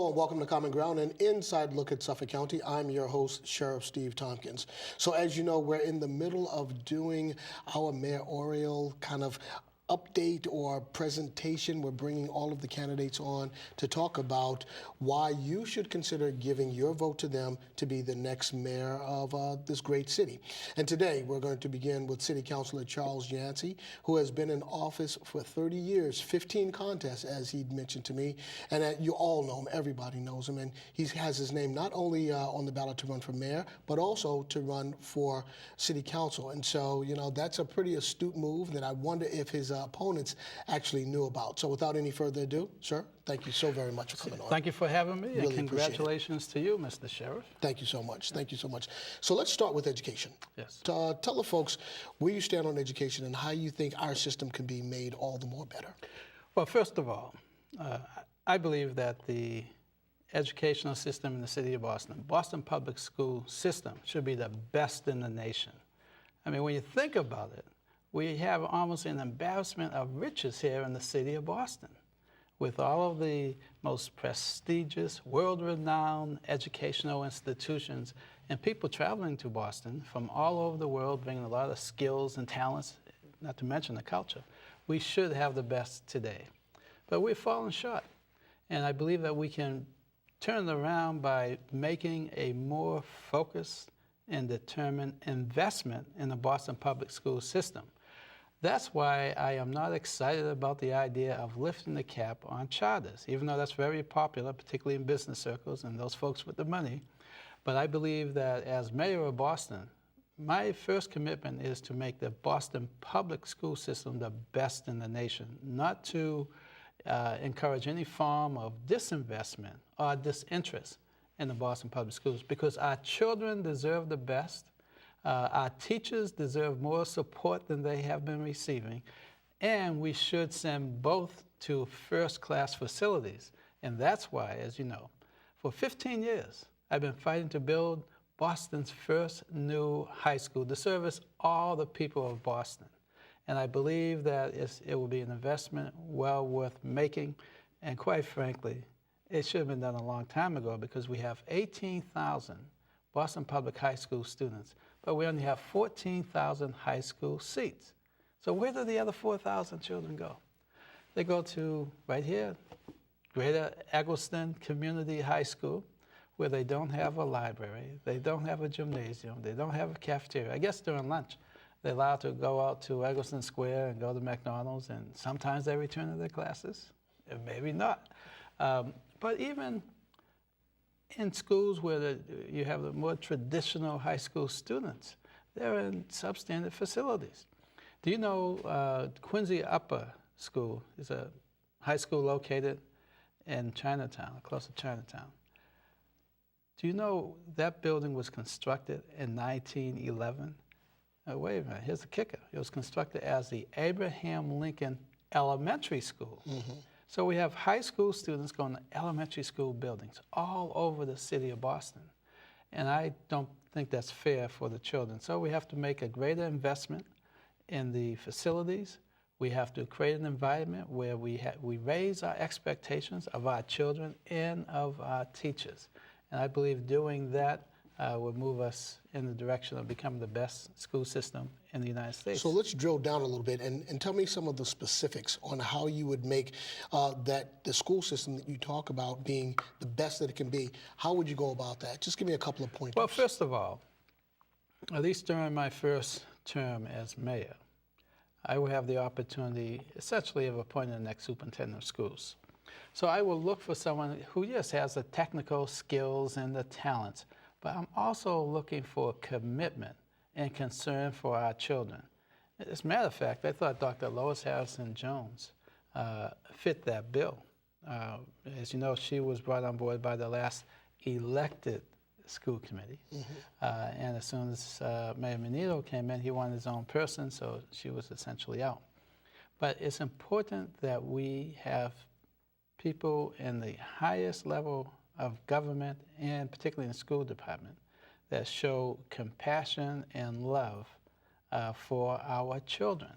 Hello and welcome to Common Ground, an inside look at Suffolk County. I'm your host, Sheriff Steve Tompkins. So as you know, we're in the middle of doing our mayoral kind of update or presentation. We're bringing all of the candidates on to talk about why you should consider giving your vote to them to be the next mayor of this great city. And today we're going to begin with City Councilor Charles Yancey, who has been in office for 30 years, 15 contests, as he mentioned to me. And you all know him, everybody knows him. And he has his name not only on the ballot to run for mayor, but also to run for city council. And so, you know, that's a pretty astute move that I wonder if his opponents actually knew about. So without any further ado, sir, thank you so very much for coming on. Thank you for having me, Really and congratulations to you, Mr. Sheriff. Thank you so much. Thank you so much. So let's start with education. Yes. Tell the folks where you stand on education and how you think our system can be made all the more better. Well, first of all, I believe that the educational system in the city of Boston public school system, should be the best in the nation. I mean, when you think about it, we have almost an embarrassment of riches here in the city of Boston, with all of the most prestigious, world-renowned educational institutions, and people traveling to Boston from all over the world, bringing a lot of skills and talents, not to mention the culture. We should have the best today. But we've fallen short, and I believe that we can turn it around by making a more focused and determined investment in the Boston public school system. That's why I am not excited about the idea of lifting the cap on charters, even though that's very popular, particularly in business circles and those folks with the money. But I believe that as mayor of Boston, my first commitment is to make the Boston public school system the best in the nation, not to encourage any form of disinvestment or disinterest in the Boston public schools, because our children deserve the best. Our teachers deserve more support than they have been receiving, and we should send both to first-class facilities. And that's why, as you know, for 15 years, I've been fighting to build Boston's first new high school to service all the people of Boston. And I believe that it will be an investment well worth making, and quite frankly, it should have been done a long time ago, because we have 18,000 Boston public high school students, but we only have 14,000 high school seats. So where do the other 4,000 children go? They go to, right here, Greater Eggleston Community High School, where they don't have a library, they don't have a gymnasium, they don't have a cafeteria. I guess during lunch, they're allowed to go out to Eggleston Square and go to McDonald's, and sometimes they return to their classes, and maybe not. But even in schools where you have the more traditional high school students, they're in substandard facilities. Do you know Quincy Upper School is a high school located in Chinatown, close to Chinatown? Do you know that building was constructed in 1911? Wait a minute, here's the kicker. It was constructed as the Abraham Lincoln Elementary School. Mm-hmm. So we have high school students going to elementary school buildings all over the city of Boston. And I don't think that's fair for the children. So we have to make a greater investment in the facilities. We have to create an environment where we raise our expectations of our children and of our teachers. And I believe doing that will move us in the direction of becoming the best school system in the United States. So let's drill down a little bit and tell me some of the specifics on how you would make that the school system that you talk about being the best that it can be. How would you go about that? Just give me a couple of pointers. Well, first of all, at least during my first term as mayor, I will have the opportunity essentially of appointing the next superintendent of schools. So I will look for someone who, yes, has the technical skills and the talents, but I'm also looking for commitment and concern for our children. As a matter of fact, I thought Dr. Lois Harrison Jones fit that bill. As you know, she was brought on board by the last elected school committee. Mm-hmm. And as soon as Mayor Menino came in, he wanted his own person, so she was essentially out. But it's important that we have people in the highest level of government, and particularly in the school department, that show compassion and love for our children.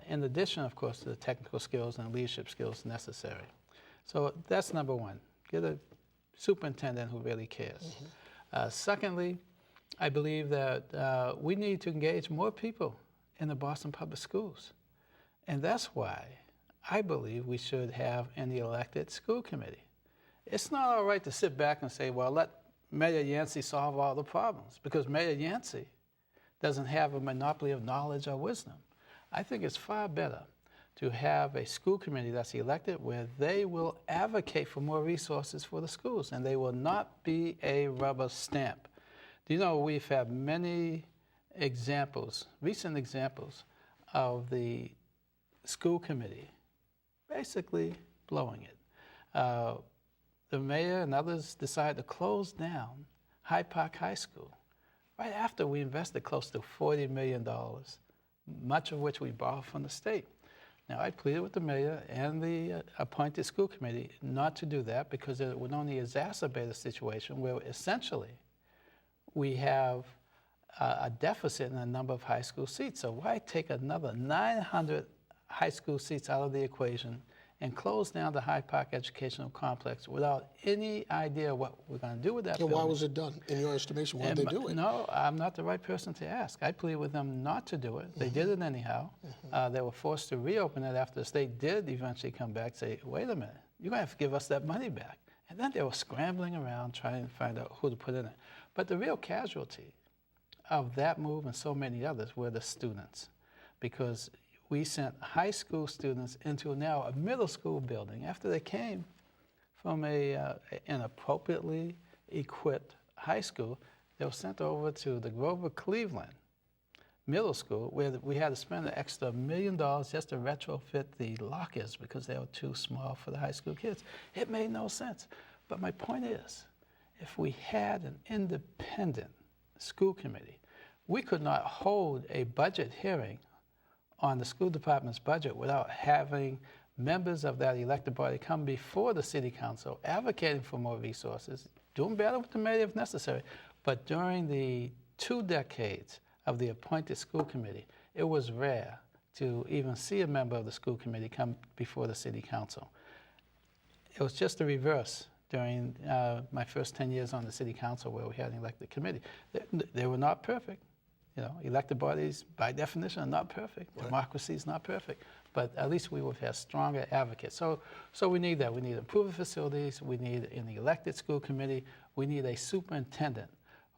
In addition, of course, to the technical skills and leadership skills necessary. So that's number one. Get a superintendent who really cares. Secondly, I believe that we need to engage more people in the Boston Public Schools. And that's why I believe we should have an elected school committee. It's not all right to sit back and say, well, let Mayor Yancey solve all the problems, because Mayor Yancey doesn't have a monopoly of knowledge or wisdom. I think it's far better to have a school committee that's elected where they will advocate for more resources for the schools, and they will not be a rubber stamp. Do you know we've had many examples, recent examples, of the school committee basically blowing it. The mayor and others decided to close down Hyde Park High School right after we invested close to $40 million, much of which we borrowed from the state. Now, I pleaded with the mayor and the appointed school committee not to do that, because it would only exacerbate a situation where essentially we have a deficit in a number of high school seats. So why take another 900 high school seats out of the equation and close down the Hyde Park Educational Complex without any idea what we're going to do with that building? Why was it done, in your estimation? Why did they do it? No, I'm not the right person to ask. I pleaded with them not to do it. They did it anyhow. They were forced to reopen it after the state did eventually come back and say, wait a minute, you're going to have to give us that money back. And then they were scrambling around trying to find out who to put in it. But the real casualty of that move and so many others were the students, because we sent high school students into now a middle school building after they came from an appropriately equipped high school. They were sent over to the Grover Cleveland Middle School, where we had to spend an extra $1 million just to retrofit the lockers because they were too small for the high school kids. It made no sense. But my point is, if we had an independent school committee, we could not hold a budget hearing on the school department's budget without having members of that elected body come before the city council advocating for more resources, doing battle with the mayor if necessary. But during the 2 decades of the appointed school committee, it was rare to even see a member of the school committee come before the city council. It was just the reverse during my first 10 years on the city council, where we had an elected committee. They were not perfect. You know, elected bodies, by definition, are not perfect. Right. Democracy is not perfect. But at least we would have stronger advocates. So we need that. We need improved facilities. We need an elected school committee. We need a superintendent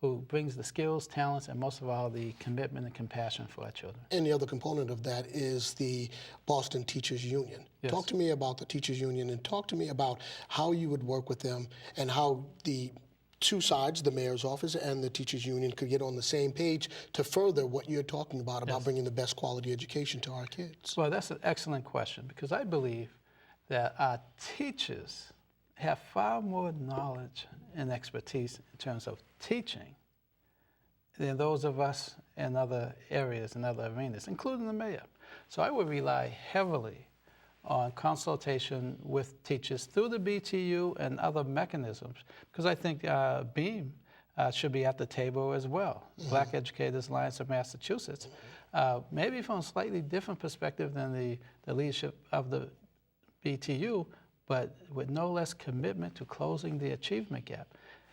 who brings the skills, talents, and most of all, the commitment and compassion for our children. And the other component of that is the Boston Teachers Union. Yes. Talk to me about the Teachers Union, and talk to me about how you would work with them and how the two sides, the mayor's office and the teachers union, could get on the same page to further what you're talking about Yes. bringing the best quality education to our kids. Well, that's an excellent question, because I believe that our teachers have far more knowledge and expertise in terms of teaching than those of us in other areas and other arenas, including the mayor. So I would rely heavily on consultation with teachers through the BTU and other mechanisms, because I think BEAM should be at the table as well. Black Educators Alliance of Massachusetts, maybe from a slightly different perspective than the leadership of the BTU, but with no less commitment to closing the achievement gap.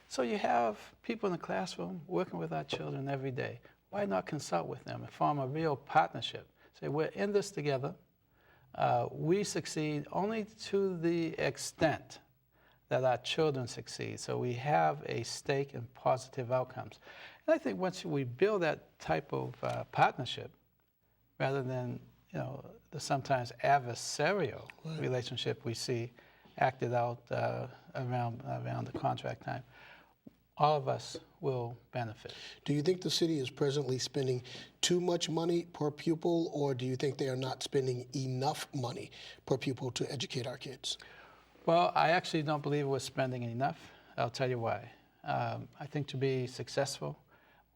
So you have people in the classroom working with our children every day. Why not consult with them and form a real partnership? Say, we're in this together. We succeed only to the extent that our children succeed. So we have a stake in positive outcomes. And I think once we build that type of partnership, rather than the sometimes adversarial relationship we see acted out around the contract time, all of us will benefit. Do you think the city is presently spending too much money per pupil, or do you think they are not spending enough money per pupil to educate our kids? Well, I actually don't believe we're spending enough. I'll tell you why. I think to be successful,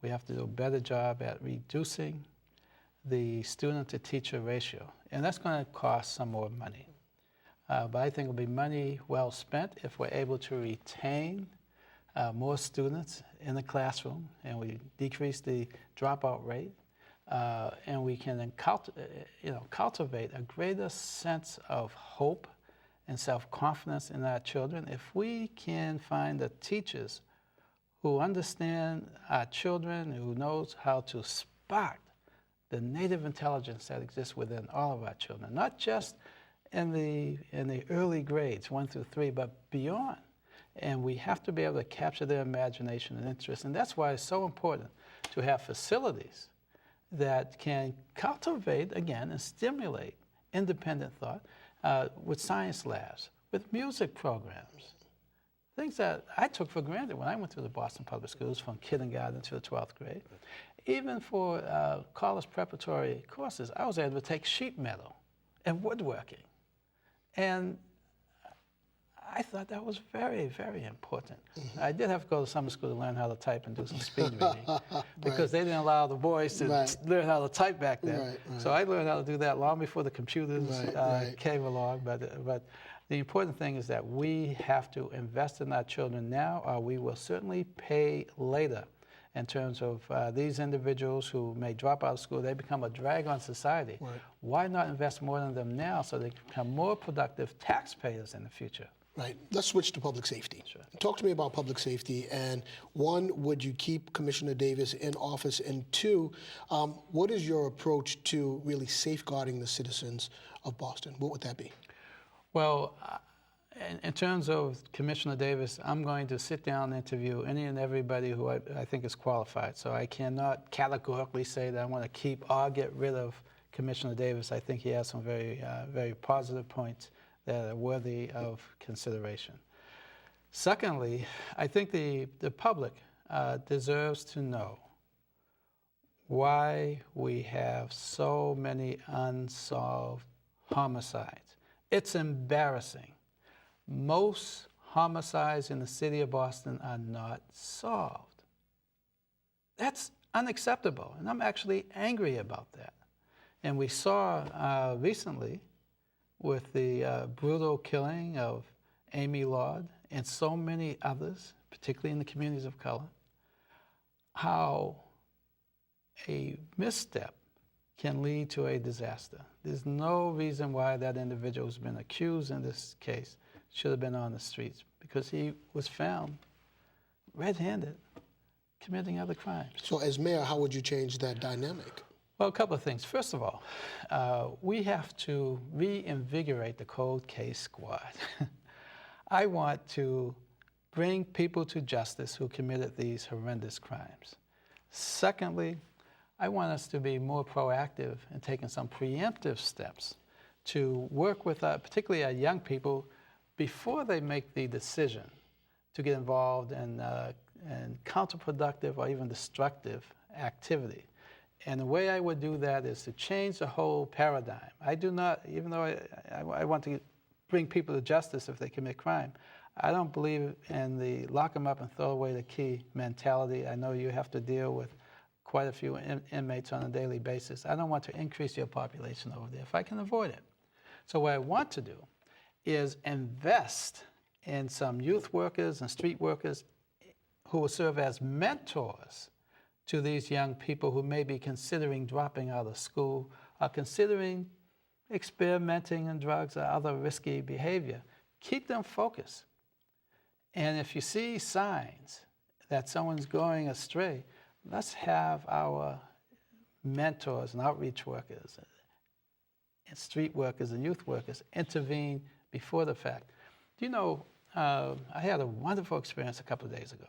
we have to do a better job at reducing the student-to-teacher ratio. And that's going to cost some more money. But I think it'll be money well spent if we're able to retain more students in the classroom, and we decrease the dropout rate, and we can cultivate a greater sense of hope and self-confidence in our children, if we can find the teachers who understand our children, who knows how to spark the native intelligence that exists within all of our children, not just in the early grades, 1 through 3, but beyond. And we have to be able to capture their imagination and interest. And that's why it's so important to have facilities that can cultivate, again, and stimulate independent thought with science labs, with music programs, things that I took for granted when I went through the Boston Public Schools from kindergarten to the 12th grade. Even for college preparatory courses, I was able to take sheet metal and woodworking. And I thought that was very, very important. I did have to go to summer school to learn how to type and do some speed reading because they didn't allow the boys to learn how to type back then. So I learned how to do that long before the computers came along. But the important thing is that we have to invest in our children now, or we will certainly pay later. In terms of these individuals who may drop out of school, they become a drag on society. Why not invest more in them now so they can become more productive taxpayers in the future? Right. Let's switch to public safety. Sure. Talk to me about public safety. And one, would you keep Commissioner Davis in office? And two, what is your approach to really safeguarding the citizens of Boston? What would that be? Well, in terms of Commissioner Davis, I'm going to sit down and interview any and everybody who I think is qualified. So I cannot categorically say that I want to keep or get rid of Commissioner Davis. I think he has some very, very positive points that are worthy of consideration. Secondly, I think the public deserves to know why we have so many unsolved homicides. It's embarrassing. Most homicides in the city of Boston are not solved. That's unacceptable, and I'm actually angry about that. And we saw recently with the brutal killing of Amy Lord and so many others, particularly in the communities of color, how a misstep can lead to a disaster. There's no reason why that individual who's been accused in this case should have been on the streets, because he was found red-handed committing other crimes. So as mayor, how would you change that dynamic? Well, a couple of things. First of all, we have to reinvigorate the cold case squad. I want to bring people to justice who committed these horrendous crimes. Secondly, I want us to be more proactive in taking some preemptive steps to work with particularly our young people before they make the decision to get involved in counterproductive or even destructive activity. And the way I would do that is to change the whole paradigm. I do not, even though I want to bring people to justice if they commit crime, I don't believe in the lock them up and throw away the key mentality. I know you have to deal with quite a few inmates on a daily basis. I don't want to increase your population over there if I can avoid it. So what I want to do is invest in some youth workers and street workers who will serve as mentors to these young people who may be considering dropping out of school or considering experimenting in drugs or other risky behavior. Keep them focused. And if you see signs that someone's going astray, let's have our mentors and outreach workers and street workers and youth workers intervene before the fact. Do you know, I had a wonderful experience a couple of days ago.